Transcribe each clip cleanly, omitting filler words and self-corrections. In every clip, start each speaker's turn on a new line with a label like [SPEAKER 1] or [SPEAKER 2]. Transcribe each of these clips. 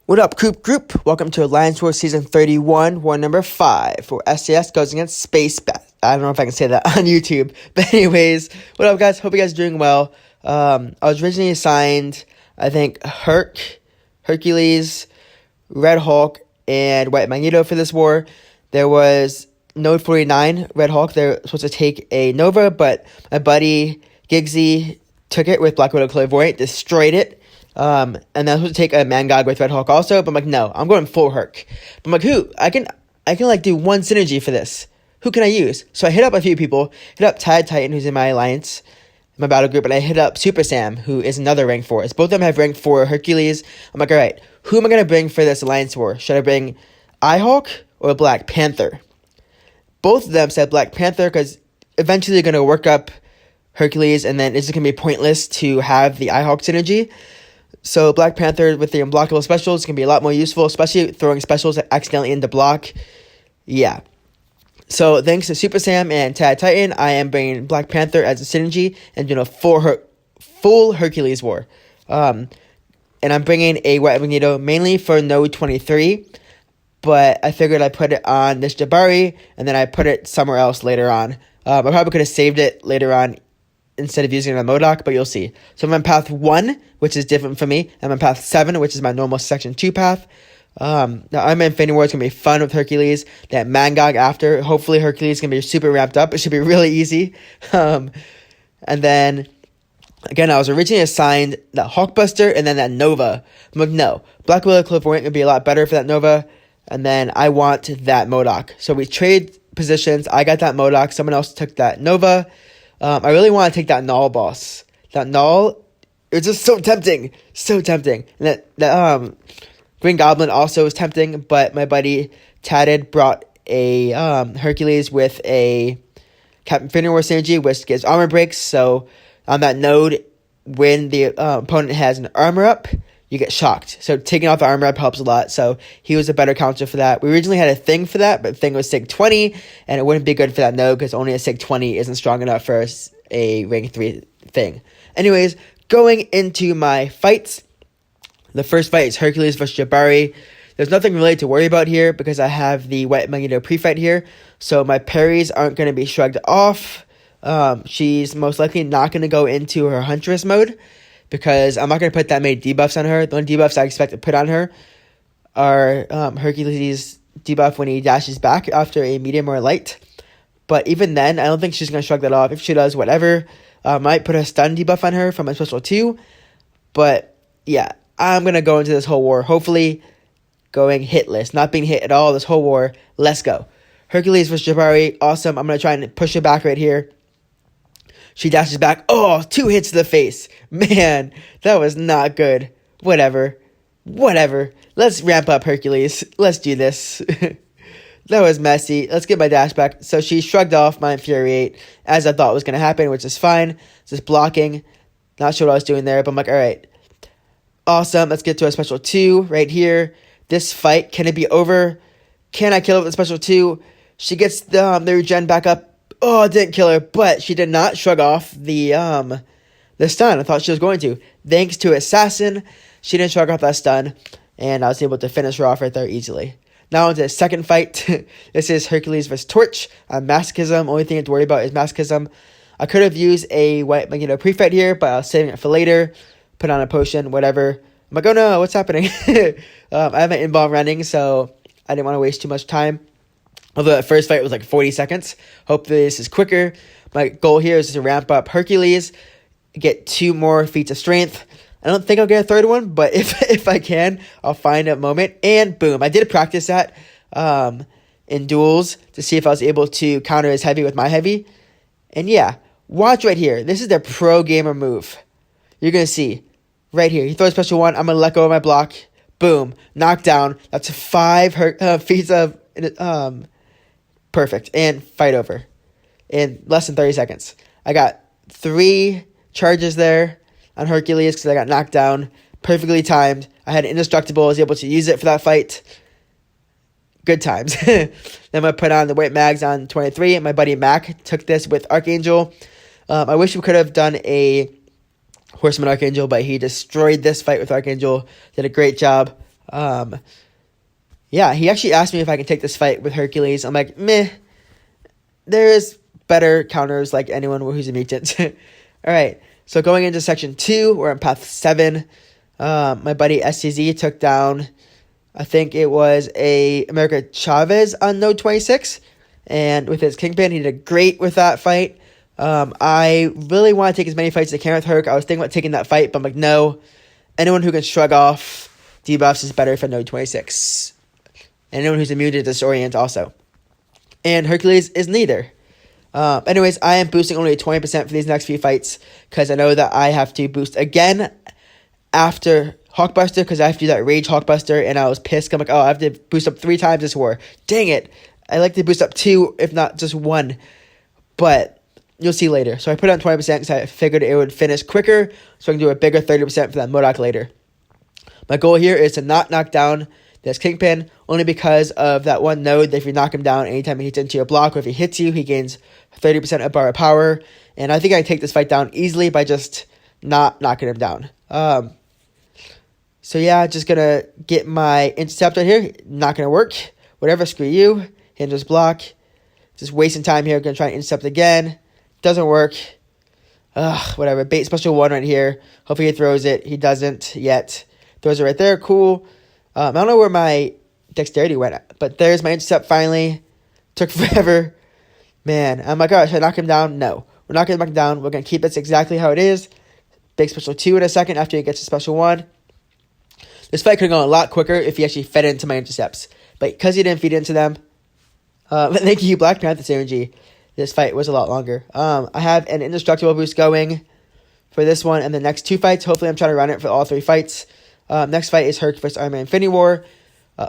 [SPEAKER 1] What up, group? Welcome to Alliance War Season 31, War number 5, where SAS goes against SpBa. I don't know if I can say that on YouTube. But anyways, what up, guys? Hope you guys are doing well. I was originally assigned, I think, Hercules, Red Hulk, and White Magneto for this war. There was Node 49, Red Hulk. They're supposed to take a Nova, but my buddy Giggsy took it with Black Widow Clairvoyant, destroyed it. And then I was supposed to take a Mangog with Red Hulk also, but I'm like, no, I'm going full Herc. But I'm like, who? I can like do one synergy for this. Who can I use? So I hit up a few people, hit up Tad Titan, who's in my alliance, my battle group, and I hit up Super Sam, who is another rank 4. Both of them have rank 4 Hercules. I'm like, all right, who am I going to bring for this alliance war? Should I bring iHulk or Black Panther? Both of them said Black Panther because eventually they're going to work up Hercules, and then it's just going to be pointless to have the iHulk synergy. So Black Panther with the unblockable specials can be a lot more useful, especially throwing specials accidentally into block. Yeah. So thanks to Super Sam and Tad Titan, I am bringing Black Panther as a synergy and doing a full Hercules war. And I'm bringing a White Magneto mainly for Node 23, but I figured I'd put it on this Jabari, and then I put it somewhere else later on. I probably could have saved it later on instead of using it on MODOK, but you'll see. So I'm on path 1, which is different for me. I'm on path 7, which is my normal section 2 path. Now I'm in Infinity War. It's going to be fun with Hercules. That Mangog after. Hopefully Hercules is going to be super ramped up. It should be really easy. And then, again, I was originally assigned that HulkBuster and then that Nova. I'm like, no. Black Widow Clairvoyant would be a lot better for that Nova. And then I want that MODOK. So we trade positions. I got that MODOK. Someone else took that Nova. I really want to take that Null boss. That Null, it's just so tempting. So tempting. And that Green Goblin also is tempting, but my buddy Tatted brought a Hercules with a Captain Infinity War synergy, which gives armor breaks. So on that node, when the opponent has an armor up, you get shocked. So taking off the armor up helps a lot. So he was a better counter for that. We originally had a thing for that, but thing was SIG 20, and it wouldn't be good for that node because only a SIG 20 isn't strong enough for a rank 3 thing. Anyways, going into my fights, the first fight is Hercules versus Jabari. There's nothing really to worry about here because I have the White Magneto pre-fight here, so my parries aren't going to be shrugged off. She's most likely not going to go into her Huntress mode, because I'm not going to put that many debuffs on her. The only debuffs I expect to put on her are Hercules' debuff when he dashes back after a medium or a light. But even then, I don't think she's going to shrug that off. If she does, whatever. Might put a stun debuff on her from a special 2. But yeah, I'm going to go into this whole war, hopefully going hitless. Not being hit at all this whole war. Let's go. Hercules versus Jabari, awesome. I'm going to try and push her back right here. She dashes back. Oh, 2 hits to the face. Man, that was not good. Whatever. Let's ramp up Hercules. Let's do this. That was messy. Let's get my dash back. So she shrugged off my Infuriate, as I thought was going to happen, which is fine. Just blocking. Not sure what I was doing there, but I'm like, all right. Awesome. Let's get to a special 2 right here. This fight, can it be over? Can I kill her with a special 2? She gets the regen back up. Oh, it didn't kill her, but she did not shrug off the stun. I thought she was going to. Thanks to Assassin, she didn't shrug off that stun, and I was able to finish her off right there easily. Now into the second fight. This is Hercules vs. Torch. Masochism. Only thing I have to worry about is Masochism. I could have used a White Magneto pre-fight here, but I was saving it for later. Put on a potion, whatever. I'm like, oh no, what's happening? I have an involve running, so I didn't want to waste too much time. Although that first fight was like 40 seconds. Hopefully this is quicker. My goal here is to ramp up Hercules, get 2 more feats of strength. I don't think I'll get a third one, but if I can, I'll find a moment. And boom, I did practice that in duels to see if I was able to counter his heavy with my heavy. And yeah, watch right here. This is the pro gamer move. You're going to see right here. He throws special 1. I'm going to let go of my block. Boom, knockdown. That's 5 feats of... perfect. And fight over in less than 30 seconds. I got 3 charges there on Hercules because I got knocked down. Perfectly timed. I had indestructible. I was able to use it for that fight. Good times. Then I put on the white mags on 23. And my buddy Mac took this with Archangel. I wish we could have done a Horseman Archangel, but he destroyed this fight with Archangel. Did a great job. Yeah, he actually asked me if I can take this fight with Hercules. I'm like, meh. There's better counters like anyone who's a mutant. All right, so going into section 2, we're on path 7. My buddy SCZ took down, I think it was a America Chavez on node 26. And with his KingPin, he did great with that fight. I really want to take as many fights as I can with Herc. I was thinking about taking that fight, but I'm like, no. Anyone who can shrug off debuffs is better for node 26. And anyone who's immune to disorient also. And Hercules is neither. Anyways, I am boosting only 20% for these next few fights because I know that I have to boost again after HulkBuster because I have to do that Rage HulkBuster, and I was pissed. I'm like, oh, I have to boost up 3 times this war. Dang it. I like to boost up 2, if not just 1. But you'll see later. So I put on 20% because I figured it would finish quicker, so I can do a bigger 30% for that MODOK later. My goal here is to not knock down this KingPin, only because of that one node that if you knock him down anytime he hits into your block, or if he hits you, he gains 30% of bar of power. And I think I can take this fight down easily by just not knocking him down. So yeah, just gonna get my intercept right here. Not gonna work. Whatever, screw you. Hinders block. Just wasting time here. Gonna try and intercept again. Doesn't work. Whatever. Bait special 1 right here. Hopefully he throws it. He doesn't yet. Throws it right there. Cool. I don't know where my dexterity went, but there's my intercept finally. Took forever. Man, I'm like, oh, should I knock him down? No. We're not going to knock him down. We're going to keep this exactly how it is. Big special 2 in a second after he gets a special 1. This fight could have gone a lot quicker if he actually fed into my intercepts. But because he didn't feed into them, thank you, Black Panther synergy, this fight was a lot longer. I have an indestructible boost going for this one and the next 2 fights. Hopefully I'm trying to run it for all 3 fights. Next fight is Herc vs. Iron Man Infinity War.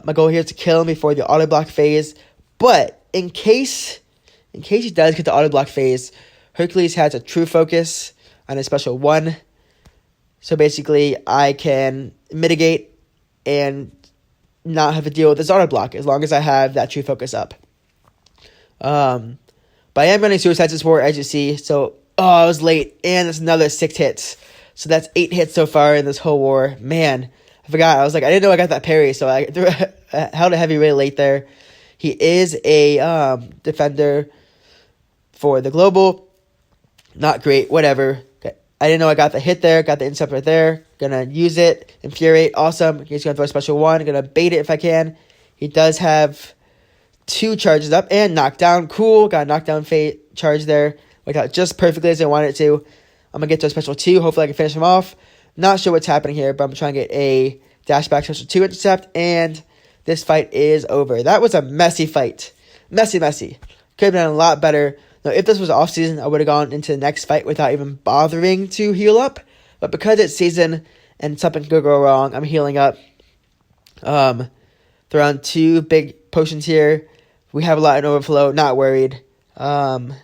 [SPEAKER 1] My goal here is to kill him before the autoblock phase. But in case he does get the autoblock phase, Hercules has a true focus on a special 1. So basically, I can mitigate and not have to deal with this autoblock as long as I have that true focus up. But I am running Suicides this war, as you see. So, I was late. And it's another 6 hits. So that's 8 hits so far in this whole war. Man, I forgot. I was like, I didn't know I got that parry. So I held a heavy really late there. He is a defender for the global. Not great. Whatever. Okay. I didn't know I got the hit there. Got the intercept right there. Gonna use it. Infuriate. Awesome. He's gonna throw a special 1. Gonna bait it if I can. He does have 2 charges up and knockdown. Cool. Got a knockdown charge there. Worked out just perfectly as I wanted it to. I'm going to get to a special 2. Hopefully I can finish him off. Not sure what's happening here, but I'm trying to get a dash back special 2 intercept. And this fight is over. That was a messy fight. Messy. Could have done a lot better. Now, if this was off season, I would have gone into the next fight without even bothering to heal up. But because it's season and something could go wrong, I'm healing up. Throw on 2 big potions here. We have a lot in overflow. Not worried. And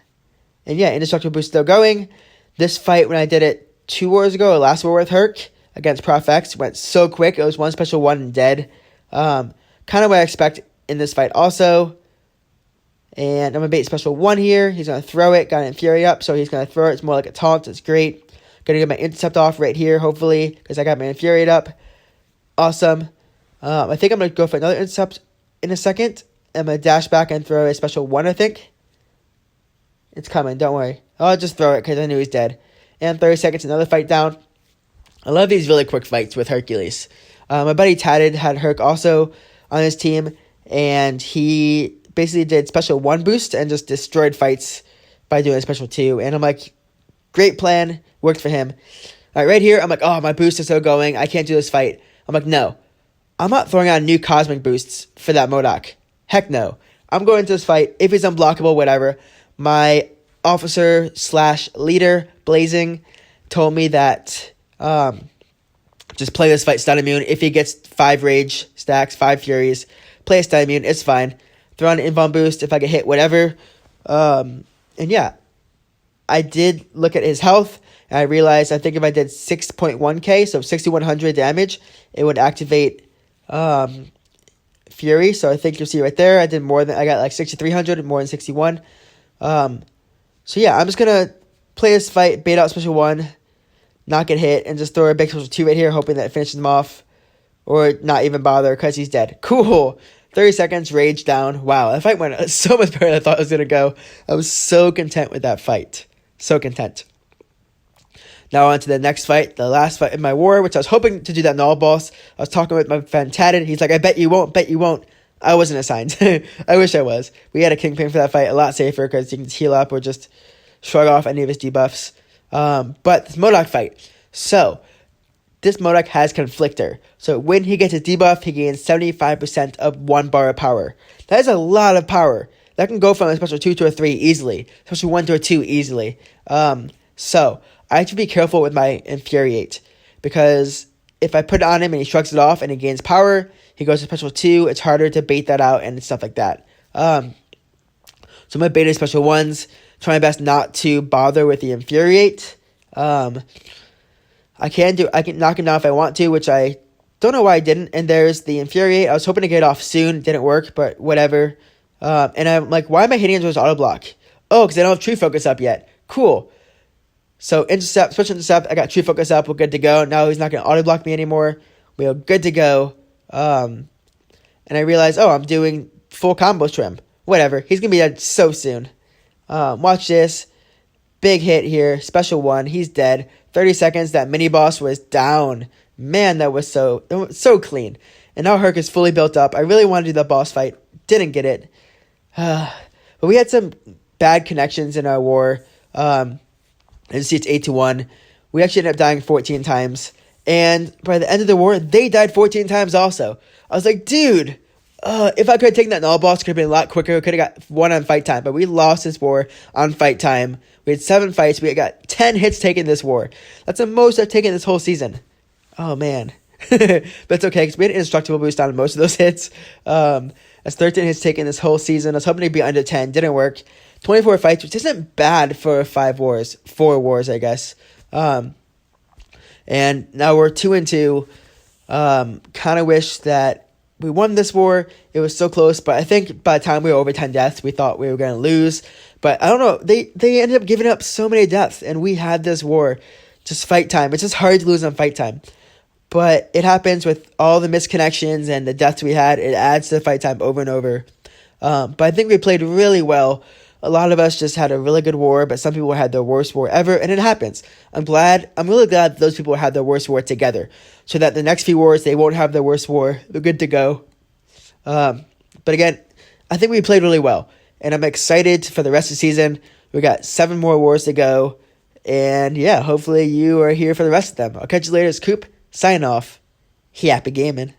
[SPEAKER 1] yeah, indestructible boost still going. This fight, when I did it 2 wars ago, last war with Herc against Prof X, went so quick. It was 1 special 1 and dead. Kind of what I expect in this fight also. And I'm going to bait special 1 here. He's going to throw it. Got an Fury up, so he's going to throw it. It's more like a taunt. It's great. Going to get my intercept off right here, hopefully, because I got my Infuriate up. Awesome. I think I'm going to go for another intercept in a second. I'm going to dash back and throw a special 1, I think. It's coming, don't worry. I'll just throw it because I knew he's dead. And 30 seconds, another fight down. I love these really quick fights with Hercules. My buddy Tatted had Herc also on his team, and he basically did special 1 boost and just destroyed fights by doing a special 2. And I'm like, great plan, worked for him. All right, right here, I'm like, oh, my boost is so going. I can't do this fight. I'm like, no. I'm not throwing on new cosmic boosts for that MODOK. Heck no. I'm going to this fight. If he's unblockable, whatever. My officer / leader, Blazing, told me that just play this fight stun immune. If he gets 5 rage stacks, 5 furies, play a stun immune. It's fine. Throw on an invuln boost if I get hit, whatever. And yeah, I did look at his health, and I realized I think if I did 6.1k, so 6,100 damage, it would activate Fury. So I think you'll see right there, I got like 6,300, more than 61. So yeah, I'm just going to play this fight, bait out special 1, not get hit, and just throw a big special 2 right here, hoping that it finishes him off. or not even bother because he's dead. Cool. 30 seconds, rage down. Wow, that fight went so much better than I thought it was going to go. I was so content with that fight. So content. Now on to the next fight, the last fight in my war, which I was hoping to do that null boss. I was talking with my friend Tatted. He's like, I bet you won't. I wasn't assigned. I wish I was. We had a KingPin for that fight, a lot safer because you can heal up or just shrug off any of his debuffs. But this MODOK fight. So, this MODOK has conflictor. So when he gets his debuff, he gains 75% of 1 bar of power. That is a lot of power. That can go from a special 2 to a 3 easily. Special 1 to a 2 easily. So I have to be careful with my Infuriate. Because if I put it on him and he shrugs it off and he gains power, he goes to special 2. It's harder to bait that out and stuff like that. So I'm going to bait his special 1s. Try my best not to bother with the Infuriate. I can knock him down if I want to, which I don't know why I didn't. And there's the Infuriate. I was hoping to get it off soon. It didn't work, but whatever. And I'm like, why am I hitting into his autoblock? Oh, because I don't have True Focus up yet. Cool. So intercept, switch intercept. I got True Focus up. We're good to go. Now he's not going to autoblock me anymore. We're good to go. And I realized, I'm doing full combo trim. Whatever. He's going to be dead so soon. Watch this. Big hit here. Special 1. He's dead. 30 seconds. That mini boss was down. Man, that was so clean. And now Herc is fully built up. I really wanted to do the boss fight. Didn't get it. But we had some bad connections in our war. As you see, it's 8-1. We actually ended up dying 14 times. And by the end of the war, they died 14 times also. I was like, dude, if I could have taken that null boss, could have been a lot quicker. Could have got 1 on fight time. But we lost this war on fight time. We had 7 fights. We got 10 hits taken this war. That's the most I've taken this whole season. Oh, man. But it's okay, because we had an indestructible boost on most of those hits. That's 13 hits taken this whole season. I was hoping to be under 10. Didn't work. 24 fights, which isn't bad for 4 wars, I guess. And now we're 2-2. Kind of wish that we won this war. It was so close, but I think by the time we were over 10 deaths, we thought we were going to lose. But I don't know. They ended up giving up so many deaths, and we had this war. Just fight time. It's just hard to lose on fight time. But it happens with all the misconnections and the deaths we had. It adds to the fight time over and over. But I think we played really well. A lot of us just had a really good war, but some people had their worst war ever, and it happens. I'm really glad those people had their worst war together, so that the next few wars, they won't have their worst war. They're good to go. But again, I think we played really well, and I'm excited for the rest of the season. We got 7 more wars to go, and yeah, hopefully you are here for the rest of them. I'll catch you later. It's Coop, signing off. Happy gaming.